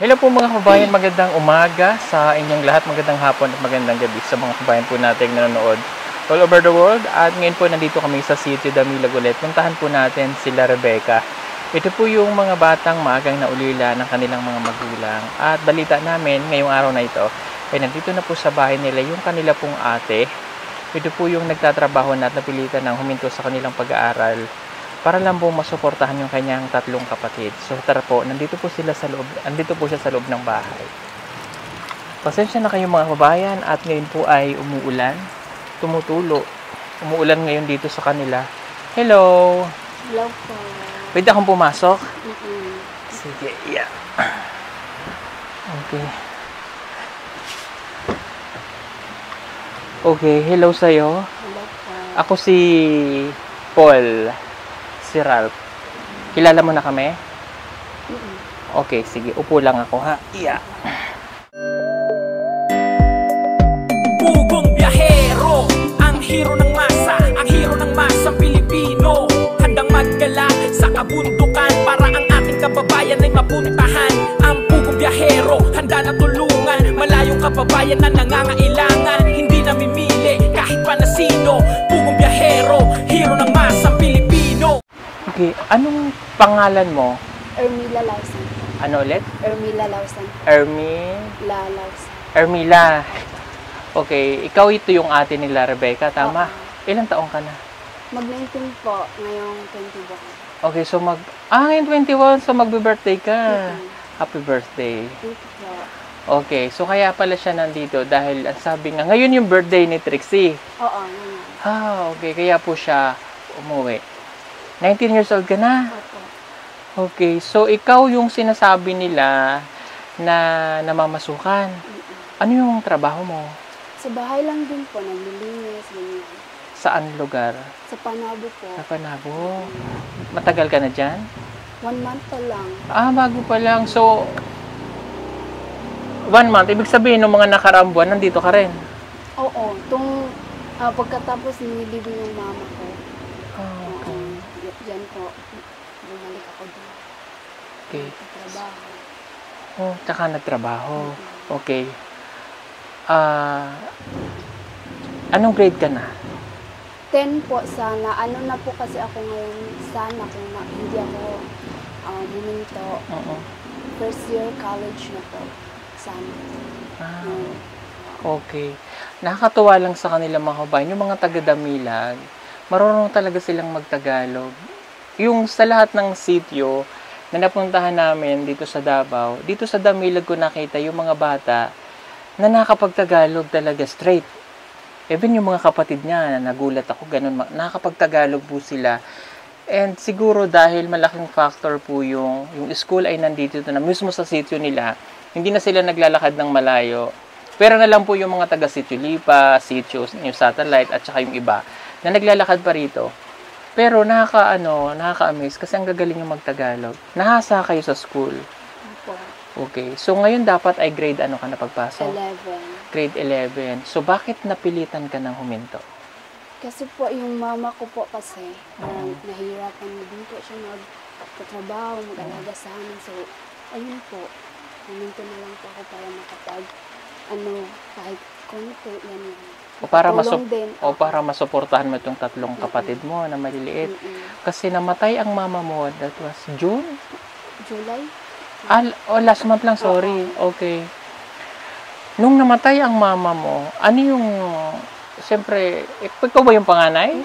Hello po mga kabayan, magandang umaga sa inyong lahat, magandang hapon at magandang gabi sa mga kabayan po nating nanonood all over the world. At ngayon po nandito kami sa Sitio Damilag ulit. Puntahan po natin sila Rebecca. Ito po yung mga batang maagang naulila ng kanilang mga magulang. At balita namin ngayong araw na ito, ay nandito na po sa bahay nila yung kanila pong ate. Ito po yung nagtatrabaho na at napilitan ng huminto sa kanilang pag-aaral para lang po masuportahan yung kanyang tatlong kapatid. So tara po, nandito po siya sa loob ng bahay. Pasensya na kayo mga kabayan at ngayon po ay umuulan, tumutulo. Umuulan ngayon dito sa kanila. Hello! Hello po. Pwede akong pumasok? Mm-mm. Sige, yeah. Okay. Okay, hello sa'yo. Hello po. Ako si Paul. Si Ralph. Kilala mo na kami? Mm-mm. Okay, sige. Upo lang ako, ha? Yeah. Pugong biyahero, ang hero ng masa, ang hero ng masang Pilipino. Handang maggala sa kabundukan para ang ating kababayan ay mapuntahan. Ang pugong biyahero, handa na tulungan malayong kababayan na nangangailangan. Hindi namimili kahit pa na sino. Pugong biyahero, hero ng masang Pilipino. Okay, anong pangalan mo? Ermila Lausan. Ano ulit? Ermila Lausan. Lausan. Ermila. Okay, ikaw ito yung ate nila Rebecca, tama? Ilang taong ka na? Mag-19 po, ngayong 21. Okay, so ngayon 21, so magbe-birthday ka. Mm-mm. Happy birthday. Thank you po. Okay, so kaya pala siya nandito dahil ang sabi nga, ngayon yung birthday ni Trixie. Oo, naman. Okay, kaya po siya umuwi. 19 years old ka na? Opo. Okay, so ikaw yung sinasabi nila na namamasukan. Mm-mm. Ano yung trabaho mo? Sa bahay lang din po, naglilinis, ganyan. Saan lugar? Sa Panabo po. Sa Panabo. Matagal ka na dyan? 1 month pa lang. Bago pa lang. So, 1 month. Ibig sabihin, ng mga nakaraang buwan, nandito ka rin? Oo, pagkatapos nilibing yung mama ko. Okay. Diyan po, bumalik ako doon. Okay. Trabaho. Tsaka nagtrabaho. Okay. Anong grade ka na? 10 po sana. Ano na po kasi ako ngayon, sana kung hindi ako huminto. Oo. First year college na po. Sana. Okay. Nakakatuwa lang sa kanila mga kabayan, yung mga taga-Damilag, marunong talaga silang magtagalog. Yung sa lahat ng sitio na napuntahan namin dito sa Davao, dito sa Damilag ko nakita yung mga bata na nakakapagtagalog talaga straight. Even yung mga kapatid niya, nagulat ako, ganun, nakakapagtagalog po sila. And siguro dahil malaking factor po yung school ay nandito na mismo sa sitio nila, hindi na sila naglalakad ng malayo. Pero na lang po yung mga taga Sitio Lipa, Sitio New Satellite at saka yung iba na naglalakad pa rito. Pero nakaka-amaze kasi ang gagaling yung magtagalog. Nahasa kayo sa school. Po. Okay. So ngayon dapat ay grade ano ka na pagpasok? 11. Grade 11. So bakit napilitan ka ng huminto? Kasi po yung mama ko po kasi, nahihirapan din po siya magtatrabaho, mag-alaga sa amin. So, ayun po, huminto na lang po ako para makapag, kahit konti, yan. Para masuportahan mo itong tatlong kapatid mo na maliliit. Kasi namatay ang mama mo, that was June? July? Last month lang, sorry. Okay. Nung namatay ang mama mo, ano yung, siyempre, ikaw ba yung panganay?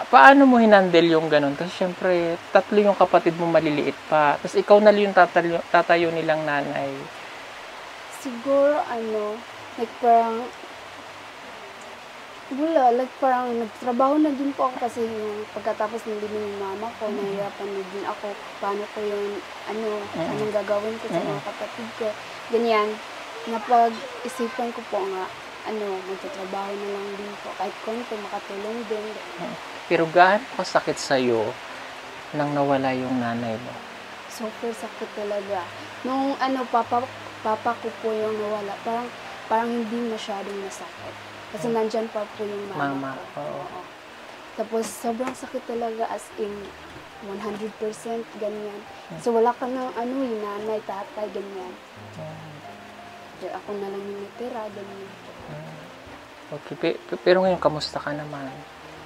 Paano mo hinandle yung ganun? Kasi siyempre, tatlo yung kapatid mo maliliit pa. Tapos ikaw na yung tatayo nilang nanay. Siguro, parang nagtrabaho na din po ako kasi yung pagkatapos ng din yung mama ko, nahihirapan na din ako paano ko yung, anong gagawin ko sa mga kapatid ko. Ganyan, napag-isipan ko po nga, magtatrabaho na lang din po. Kahit konti, makatulong din. Pero gaano kasakit sa'yo nang nawala yung nanay mo? Super sakit talaga. Nung papa ko po yung nawala, parang hindi masyadong nasakit. Kasi nandyan pa po yung mama ko. Oo. Tapos sobrang sakit talaga as in, 100% ganyan. So wala ka ng nanay, tatay, ganyan. Kaya ako na lang yung natira, ganyan. Okay, pero ngayon, kamusta ka naman?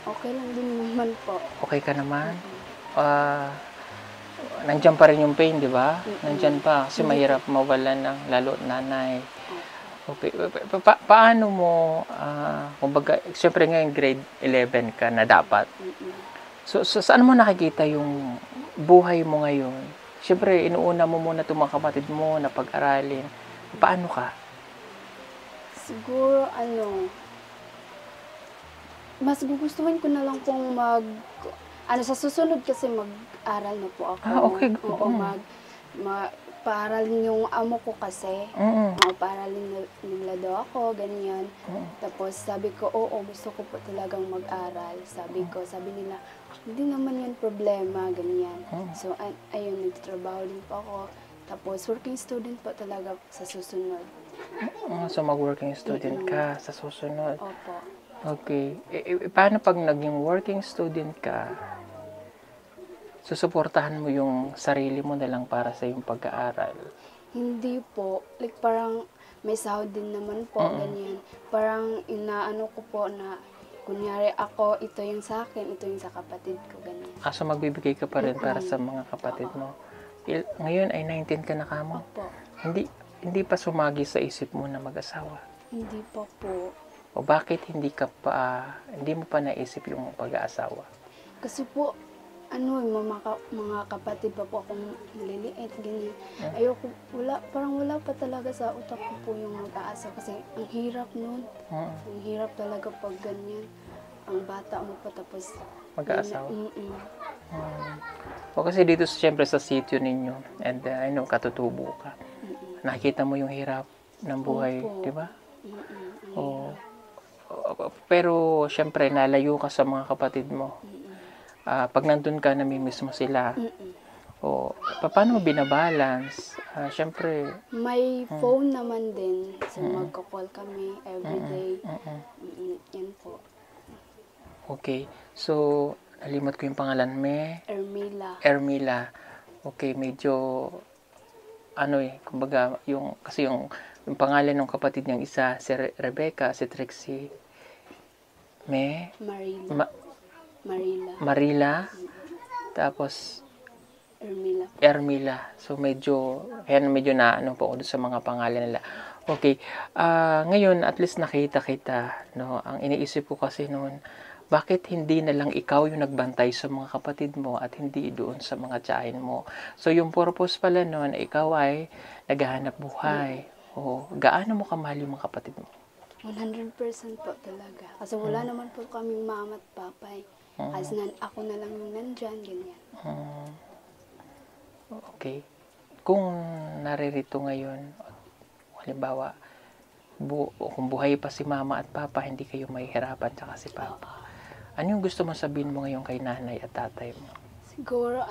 Okay lang din naman po. Okay ka naman? Nandiyan pa rin yung pain, di ba? Nandiyan pa, kasi mahirap mawalan ng lalo nanay. Okay, paano mo, kumbaga, siyempre ngayon grade 11 ka na dapat. So saan mo nakikita yung buhay mo ngayon? Siyempre, inuuna mo muna itong mga kapatid mo na pag-aralin. Paano ka? Siguro, mas gugustuhin ko na lang pong sa susunod kasi mag-aral na po ako. Okay. Oo, paaralin yung amo ko kasi. Paaralin nila daw ako, ganyan. Tapos sabi ko, oo, gusto ko po talagang mag-aral. Sabi nila, hindi naman yan problema, ganyan. So, ayun, nagtatrabaho din po ako. Tapos, working student po talaga sa susunod. So, mag-working student ka sa susunod? Opo. Okay. Paano pag naging working student ka, susuportahan mo yung sarili mo na lang para sa yung pag-aaral? Hindi po. Like, parang may sahod din naman po, ganyan. Parang inaano ko po na, kunyari ako, ito yung sa akin, ito yung sa kapatid ko, ganyan. So magbibigay ka pa rin para sa mga kapatid mo. Ngayon ay 19 ka na kamo? Opo. Hindi pa sumagi sa isip mo na mag-asawa? Hindi pa po. O bakit hindi mo pa naisip yung pag-aasawa? Kasi po, mga kapatid pa po akong maliliit, ganyan. Ayoko, parang wala pa talaga sa utak ko po yung mag-aasa kasi ang hirap nun. Ang hirap talaga pag ganyan. Ang bata mo pa tapos mag-aasawa. O kasi dito siyempre sa sitio ninyo, and I know katutubo ka. Nakikita mo yung hirap ng buhay, di ba? Pero siyempre nalayo ka sa mga kapatid mo. Pag nandun ka, namimiss mo sila. Paano mo binabalance? Siyempre... May phone naman din. So, magkakall kami everyday. Yan po. Okay. So, nalimot ko yung pangalan mo. Ermila. Okay, medyo... kumbaga, kasi yung pangalan ng kapatid niyang isa, si Rebecca, si Trixie. Marila. Tapos Ermila. So medyo na po ako sa mga pangalan nila. Okay. Ngayon at least nakita kita, no. Ang iniisip ko kasi noon, bakit hindi na lang ikaw yung nagbantay sa mga kapatid mo at hindi doon sa mga tiyahin mo? So yung purpose pala noon, ikaw ay naghahanap buhay. Gaano mo kamahal yung mga kapatid mo? 100% po talaga. Kasi wala naman po kaming mama at papay. Kasi ako na lang yung nandyan, ganyan. Okay. Kung naririto ngayon, halimbawa, kung buhay pa si mama at papa, hindi kayo mahihirapan tsaka si papa. Ano yung gusto mo sabihin mo ngayon kay nanay at tatay mo? Siguro,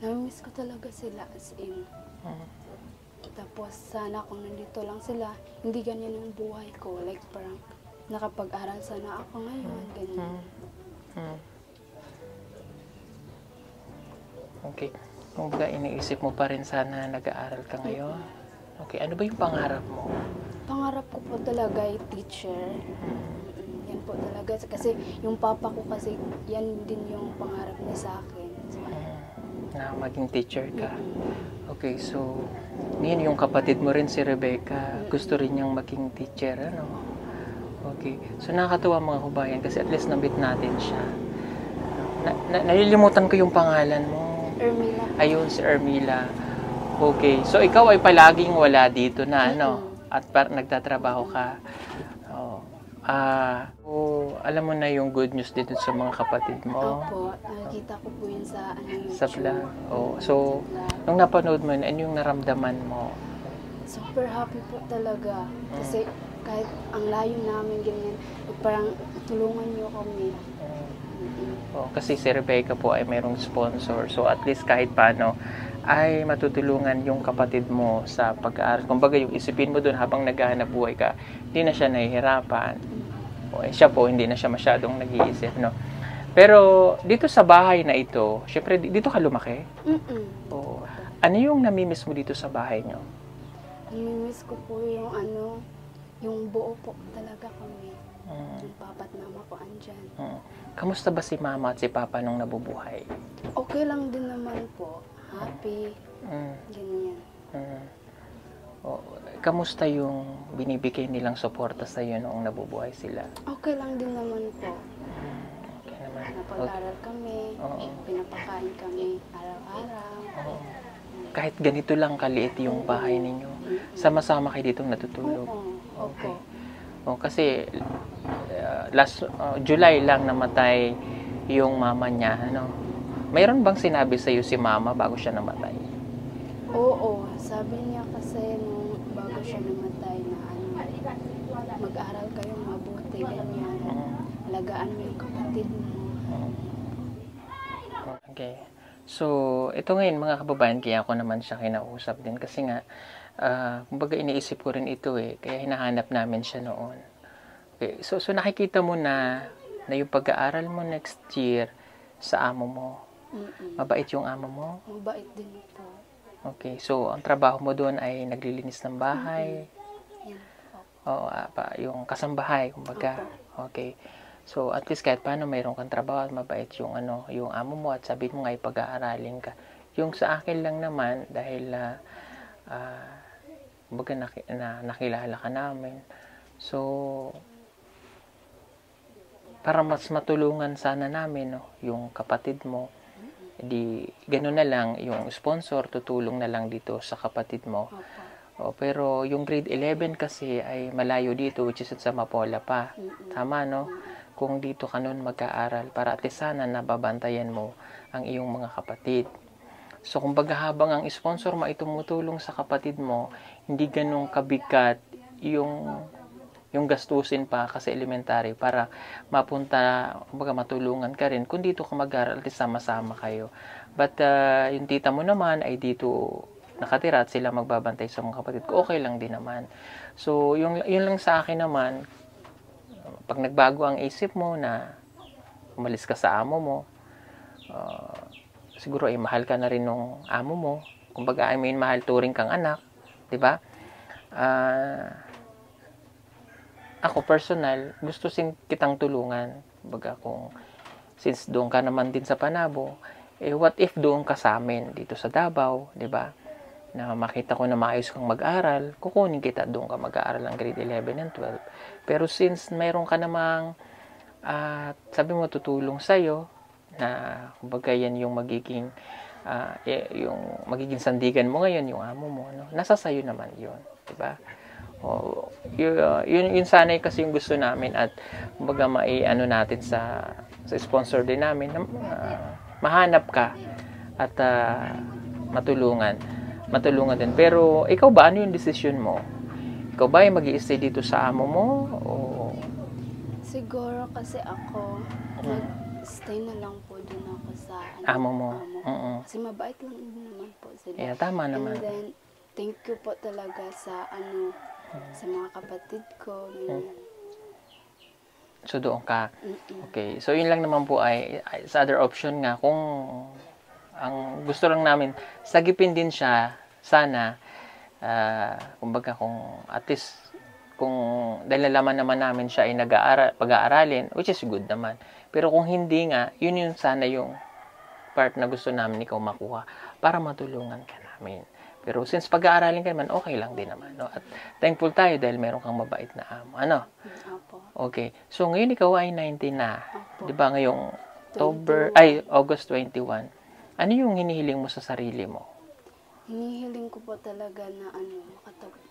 namimiss ko talaga sila as in. Tapos, sana kung nandito lang sila, hindi ganyan yung buhay ko. Like, parang, nakapag-aral sana ako ngayon, ganyan. Okay. Kung baga, iniisip mo pa rin sana nag-aaral ka ngayon? Okay. Ano ba yung pangarap mo? Pangarap ko po talaga ay teacher. Yan po talaga. Kasi yung papa ko kasi, yan din yung pangarap niya sa akin. Na maging teacher ka. Okay, so, ngayon yung kapatid mo rin si Rebecca, gusto rin niyang maging teacher, ano? Okay. So, nakakatuwa mga kubayan kasi at least nabit natin siya. Nalilimutan ko yung pangalan mo. Ermila. Ayun, si Ermila. Okay. So, ikaw ay palaging wala dito na, ano? At nagtatrabaho ka. Alam mo na yung good news dito sa mga kapatid mo. Opo. Nakikita ko po yun sa YouTube. Sa vlog. So, nung napanood mo yun, ano yung naramdaman mo? Super happy po talaga. Kasi kahit ang layo namin, ganyan, parang tulungan niyo kami. Kasi si Rebecca po ay mayroong sponsor. So at least kahit paano ay matutulungan yung kapatid mo sa pag-aaral. Kumbaga yung isipin mo doon habang naghahanap buhay ka, hindi na siya nahihirapan. Siya po, hindi na siya masyadong nag-iisip, no? Pero dito sa bahay na ito, syempre dito ka lumaki? Mm-mm. Oo. Ano yung namimiss mo dito sa bahay nyo? Namimiss ko po yung yung buo po talaga kami. Mm. Yung papa at mama ko andyan. Mm. Kamusta ba si mama at si papa nung nabubuhay? Okay lang din naman po. Happy. Mm. Ganyan. Mm. O, kamusta yung binibigay nilang suporta sa iyo noong nabubuhay sila? Okay lang din naman po. Okay naman. Napag-aral kami. Oo. Pinapakain kami araw-araw. Oo. Kahit ganito lang kaliit yung bahay ninyo, sama-sama kayo ditong natutulog. Oo. Okay. Opo. O, kasi last July lang namatay yung mama niya, ano? Mayroon bang sinabi sa iyo si mama bago siya namatay? Oo. Sabi niya kasi nung bago siya namatay na mag-aral kayo mabuti, ganyan. Alagaan mo yung kapatid mo. Okay. So, ito ngayon mga kababayan, kaya ako naman siya kinausap din kasi nga, kumbaga iniisip ko rin ito kaya hinahanap namin siya noon. Okay. So nakikita mo na yung pag-aaral mo next year sa amo mo. Mabait yung amo mo? Mabait din po. Okay. So, ang trabaho mo doon ay naglilinis ng bahay? Yan. Oo, yung kasambahay, kumbaga. Okay. So, at least kahit paano mayroon kang trabaho at mabait yung yung amo mo at sabihin mo nga pag-aaralin ka. Yung sa akin lang naman dahil kumbaga nakilala ka namin. So, para mas matulungan sana namin yung kapatid mo, di gano'n na lang yung sponsor tutulong na lang dito sa kapatid mo. Pero yung grade 11 kasi ay malayo dito, which is sa Mapola pa. Tama, no? Kung dito ka nun mag-aaral, para at least sana nababantayan mo ang iyong mga kapatid. So, kumbaga habang ang sponsor mo ay tumutulong sa kapatid mo, hindi ganun kabigat yung gastusin pa kasi elementary para mapunta, kumbaga matulungan ka rin. Kung dito ka mag-aaral, at least sama-sama kayo. But yung tita mo naman ay dito nakatira at sila magbabantay sa mga kapatid ko, okay lang din naman. So, yun lang sa akin naman, pag nagbago ang isip mo na umalis ka sa amo mo, siguro ay mahal ka na rin nung amo mo. Kumbaga, mahal turing kang anak, 'di ba? Ako personal, gusto kitang tulungan. Kumbaga, since doon ka naman din sa Panabo, what if doon ka sa amin dito sa Davao, 'di ba? Na makita ko na maayos kang mag-aral, kukunin kita doon ka mag-aaral ng grade 11 and 12. Pero since mayroon ka namang sabi mo tutulong sa'yo, na kumbaga yan yung magiging sandigan mo ngayon, yung amo mo, no? Nasa sayo naman yun, diba? Yun sana kasi yung gusto namin at kumbaga natin sa sponsor din namin na mahanap ka at matulungan din. Pero ikaw ba, ano yung decision mo? Ikaw ba ay mag-i-stay dito sa amo mo? O... Siguro kasi ako, mag-stay na lang po din ako sa amo mo. Kasi mabait lang din naman po sila. Yeah, tama naman. And then, thank you po talaga sa sa mga kapatid ko. So doon ka. Okay. So yun lang naman po ay sa other option nga, kung ang gusto lang namin, sagipin din siya, sana, kumbaga kung at least, dahil nalaman naman namin siya ay pag-aaralin, which is good naman. Pero kung hindi nga, yun sana yung part na gusto namin ikaw makuha para matulungan ka namin. Pero since pag-aaralin ka naman, okay lang din naman. No? At thankful tayo dahil meron kang mabait na amo. Ano? Okay. So ngayon ikaw ay 19 na. Di ba ngayong August 21. Ano yung hinihiling mo sa sarili mo? Hinihiling ko po talaga na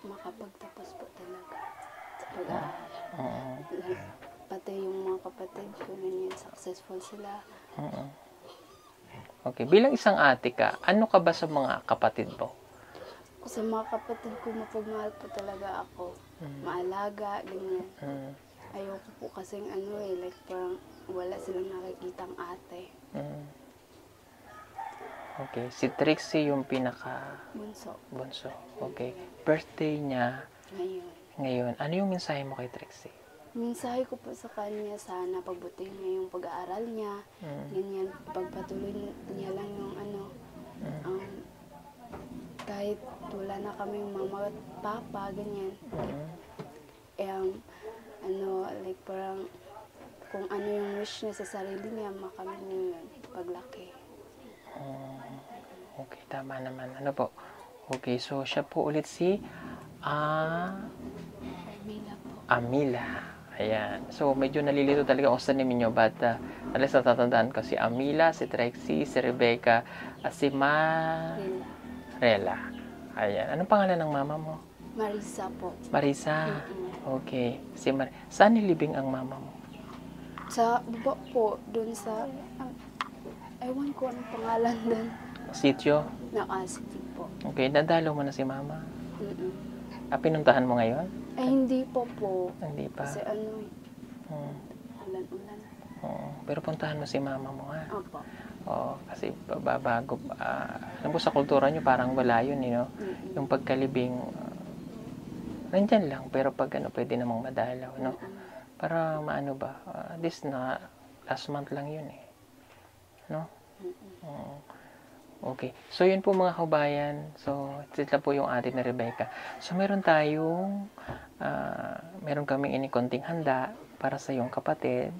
makapagtapos po talaga sa pag-aaral. Pati yung mga kapatid ko, successful sila. Okay. Bilang isang ate ka, ano ka ba sa mga kapatid mo? Sa mga kapatid ko, mapagmahal po talaga ako. Maalaga, ganyan. Ayoko po kasing like parang wala silang nakikitang ate. Okay. Si Trixie yung bunso. Okay. Birthday niya ngayon. Ano yung mensahe mo kay Trixie? Mensahe ko po sa kanya, sana pagbutihin niya yung pag-aaral niya. Ganyan, pagpatuloy niya lang yung kahit wala na kami mama at papa, ganyan. Like parang kung ano yung wish niya sa sarili niya, makamit niya yun paglaki. Okay, tama naman. Ano po? Okay, so siya po ulit si Armila po. Amila. Ayan. So, medyo nalilito talaga ako sa name niyo, but at least natatandaan ko si Amila, si Trixie, si Rebecca, at si Rela. Ayan. Anong pangalan ng mama mo? Marisa po. Marisa. Okay. Saan nilibing ang mama mo? Sa baba po, dun sa, ewan ko anong pangalan dun. Sitio? Nakasiti po. Okay. Dadalo mo na si mama. Mm-mm. Pinuntahan mo ngayon? Ay, hindi po. Hindi pa. Kasi ulan-ulan. Pero puntahan mo si mama mo, ha? Opo. Kasi bago, alam mo sa kultura nyo, parang wala yun, yung pagkalibing, nandyan lang, pero pag pwede namang madalaw, no? Para maano ba, this na, last month lang yun, no? Okay. So, yun po mga kabayan. So, sila po yung atin na Rebecca. So, meron kaming inikonting handa para sa iyong kapatid,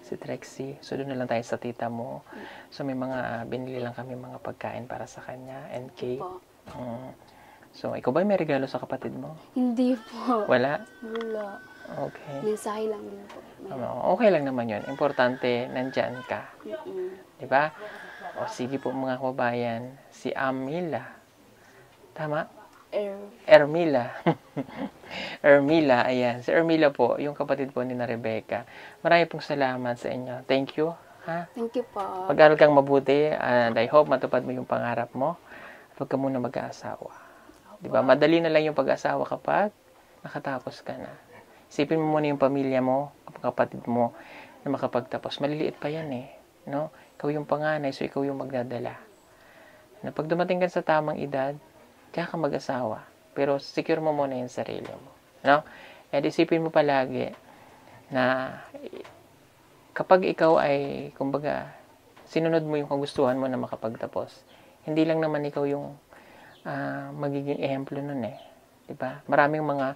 si Trixie. So, doon na lang tayo sa tita mo. So, may mga, binili lang kami mga pagkain para sa kanya and cake. So, ikaw ba may regalo sa kapatid mo? Hindi po. Wala? Wala. Okay. Mensahe lang din po. Okay lang naman yun. Importante, nandyan ka. Diba? Sige po mga kabayan, si Amila. Tama? Ermila. Ermila, ayan. Si Ermila po, yung kapatid po ni na Rebecca. Marami pong salamat sa inyo. Thank you. Ha? Thank you po. Pag-aral kang mabuti, and I hope matupad mo yung pangarap mo. At huwag ka muna mag-aasawa. Diba? Madali na lang yung pag-asawa kapag nakatapos ka na. Isipin mo muna yung pamilya mo, kapatid mo, na makapagtapos. Maliliit pa yan no? Ikaw yung panganay, so ikaw yung magdadala. Na pag dumating ka sa tamang edad, kaya ka mag-asawa. Pero secure mo muna yung sarili mo. No? At isipin mo palagi na kapag ikaw ay, kumbaga, sinunod mo yung kagustuhan mo na makapagtapos, hindi lang naman ikaw yung magiging ehemplo nun Diba? Maraming mga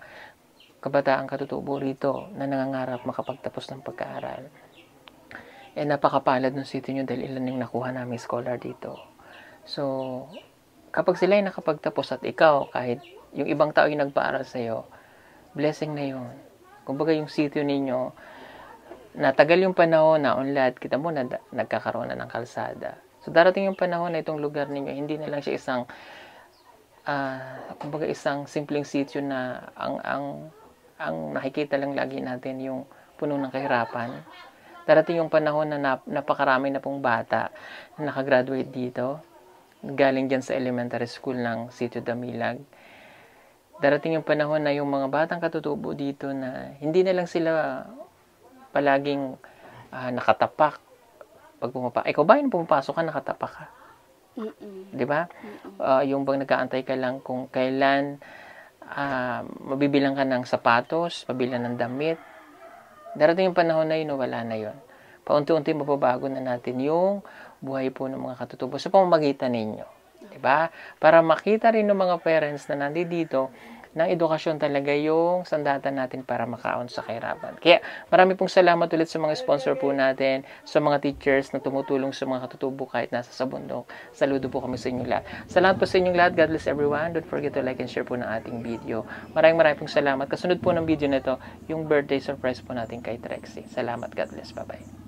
kabataang katutubo rito na nangangarap makapagtapos ng pagkaaral. Napakapalad ng city nyo dahil ilan yung nakuha namin scholar dito. So, kapag sila ay nakapagtapos at ikaw, kahit yung ibang tao yung nagpaaral sa'yo, blessing na yun. Kumbaga yung city ninyo, natagal yung panahon na unlad, kita mo na nagkakaroon na ng kalsada. So, darating yung panahon na itong lugar ninyo, hindi na lang siya isang, kumbaga isang simpleng sitio na ang nakikita lang lagi natin yung puno ng kahirapan. Darating yung panahon na napakarami na pong bata na nakagraduate dito, galing dyan sa elementary school ng Sitio Damilag. Darating yung panahon na yung mga batang katutubo dito na hindi na lang sila palaging nakatapak. Pag ikaw ba yung pumapasok ka, nakatapak ka? Di ba? Yung bang nag-aantay ka lang kung kailan mabibilang ka ng sapatos, mabilang ng damit. Darating yung panahon na yun, wala na yun. Paunti-unti mababago na natin yung buhay po ng mga katutubo sa pamamagitan ninyo. Diba? Para makita rin ng mga parents na nandito ng edukasyon talaga yung sandatan natin para makaon sa kahirapan. Kaya marami pong salamat ulit sa mga sponsor po natin, sa mga teachers na tumutulong sa mga katutubo kahit nasa sa bundok. Saludo po kami sa inyong lahat. Salamat po sa inyong lahat. God bless everyone. Don't forget to like and share po ng ating video. Maraming pong salamat. Kasunod po ng video na ito, yung birthday surprise po natin kay Trixie. Salamat. God bless. Bye-bye.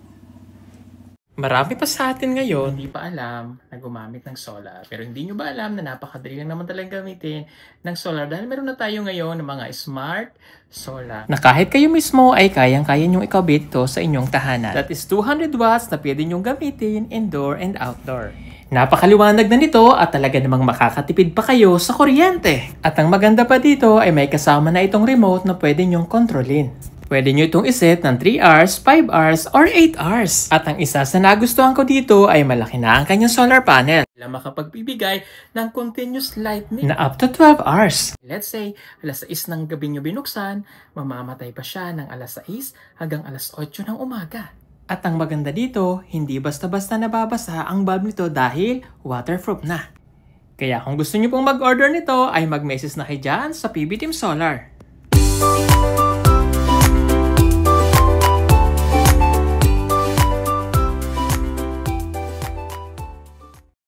Marami pa sa atin ngayon hindi pa alam na gumamit ng solar. Pero hindi nyo ba alam na napakadali lang naman talagang gamitin ng solar dahil meron na tayo ngayon ng mga smart solar na kahit kayo mismo ay kayang-kaya nyong ikabit to sa inyong tahanan. That is 200 watts na pwede nyong gamitin indoor and outdoor. Napakaliwanag na nito at talaga namang makakatipid pa kayo sa kuryente. At ang maganda pa dito ay may kasama na itong remote na pwede nyong kontrolin. Pwede nyo itong iset ng 3 hours, 5 hours, or 8 hours. At ang isa sa nagustuhan ko dito ay malaki na ang kanyang solar panel. Na makapagbibigay ng continuous lightning na up to 12 hours. Let's say, alas 6 ng gabi nyo binuksan, mamamatay pa siya ng alas 6 hanggang alas 8 ng umaga. At ang maganda dito, hindi basta-basta nababasa ang bulb nito dahil waterproof na. Kaya kung gusto nyo pong mag-order nito, ay mag-message na kayo dyan sa PB Team Solar.